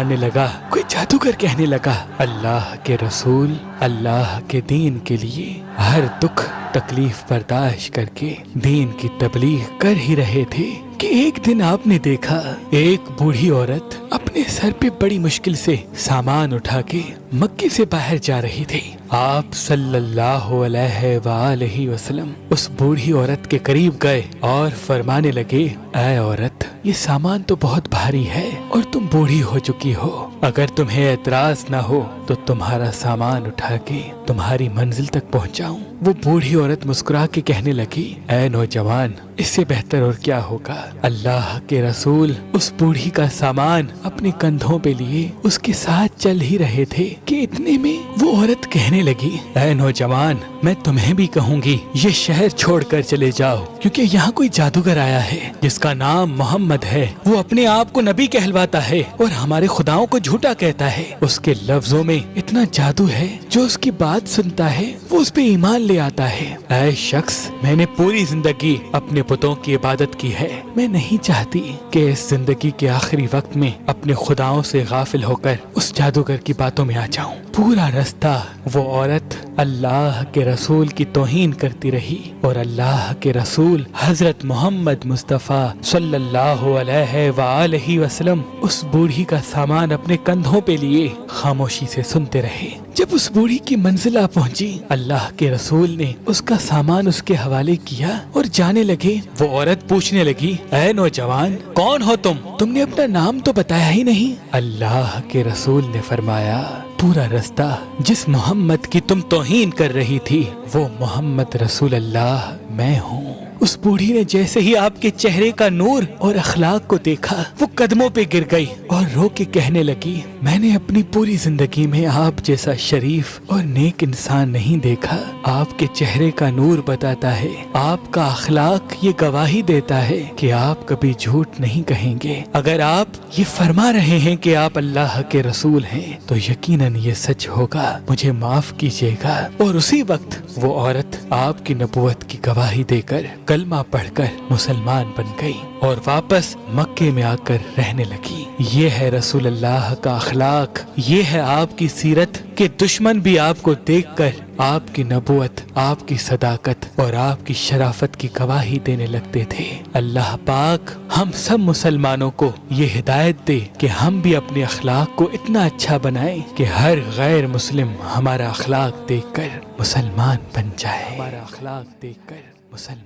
آنے لگا، کوئی جادوگر کہنے لگا، اللہ کے رسول اللہ کے دین کے لیے ہر دکھ تکلیف برداشت کر کے دین کی تبلیغ کر ہی رہے تھے کہ ایک دن آپ نے دیکھا ایک بوڑھی عورت اپنے سر پہ بڑی مشکل سے سامان اٹھا کے مکے سے باہر جا رہی تھی۔ آپ صلی اللہ علیہ وآلہ وسلم اس بوڑھی عورت کے قریب گئے اور فرمانے لگے، اے عورت، یہ سامان تو بہت بھاری ہے اور تم بوڑھی ہو چکی ہو، اگر تمہیں اعتراض نہ ہو تو تمہارا سامان اٹھا کے تمہاری منزل تک پہنچاؤں۔ وہ بوڑھی عورت مسکرا کے کہنے لگی، اے نوجوان، اس سے بہتر اور کیا ہوگا، اللہ کے رسول اس بوڑھی کا سامان اپنے کندھوں پہ لیے اس کے ساتھ چل ہی رہے تھے کہ اتنے میں وہ عورت کہنے لگی، اے نوجوان، میں تمہیں بھی کہوں گی یہ شہر چھوڑ کر چلے جاؤ، کیونکہ یہاں کوئی جادوگر آیا ہے جس کا نام محمد ہے، وہ اپنے آپ کو نبی کہلواتا ہے اور ہمارے خداؤں کو جھوٹا کہتا ہے، اس کے لفظوں میں اتنا جادو ہے، جو اس کی بات سنتا ہے وہ اس پہ ایمان لے آتا ہے۔ اے شخص، میں نے پوری زندگی اپنے بتوں کی عبادت کی ہے، میں نہیں چاہتی کہ اس زندگی کے آخری وقت میں اپنے خداؤں سے غافل ہو کر اس جادوگر کی باتوں میں آ جاؤں۔ پورا رستہ وہ عورت اللہ کے رسول کی توہین کرتی رہی اور اللہ کے رسول حضرت محمد مصطفیٰ صلی اللہ علیہ وآلہ وسلم اس بوڑھی کا سامان اپنے کندھوں پہ لیے خاموشی سے سنتے رہے۔ جب اس بوڑھی کی منزل آ پہنچی، اللہ کے رسول نے اس کا سامان اس کے حوالے کیا اور جانے لگے۔ وہ عورت پوچھنے لگی، اے نوجوان، کون ہو تم نے اپنا نام تو بتایا ہی نہیں۔ اللہ کے رسول نے فرمایا، پورا رستہ جس محمد کی تم توہین کر رہی تھی وہ محمد رسول اللہ میں ہوں۔ اس بوڑھی نے جیسے ہی آپ کے چہرے کا نور اور اخلاق کو دیکھا، وہ قدموں پہ گر گئی اور رو کے کہنے لگی، میں نے اپنی پوری زندگی میں آپ جیسا شریف اور نیک انسان نہیں دیکھا۔ آپ کے چہرے کا نور بتاتا ہے، آپ کا اخلاق یہ گواہی دیتا ہے کہ آپ کبھی جھوٹ نہیں کہیں گے۔ اگر آپ یہ فرما رہے ہیں کہ آپ اللہ کے رسول ہیں تو یقیناً یہ سچ ہوگا، مجھے معاف کیجیے گا۔ اور اسی وقت وہ عورت آپ کی نبوت کی گواہی دے کر کلمہ پڑھ کر مسلمان بن گئی اور واپس مکے میں آ کر رہنے لگی۔ یہ ہے رسول اللہ کا اخلاق، یہ ہے آپ کی سیرت کہ دشمن بھی آپ کو دیکھ کر آپ کی نبوت، آپ کی صداقت اور آپ کی شرافت کی گواہی دینے لگتے تھے۔ اللہ پاک ہم سب مسلمانوں کو یہ ہدایت دے کہ ہم بھی اپنے اخلاق کو اتنا اچھا بنائیں کہ ہر غیر مسلم ہمارا اخلاق دیکھ کر مسلمان بن جائے، ہمارا اخلاق دیکھ کر مسلمان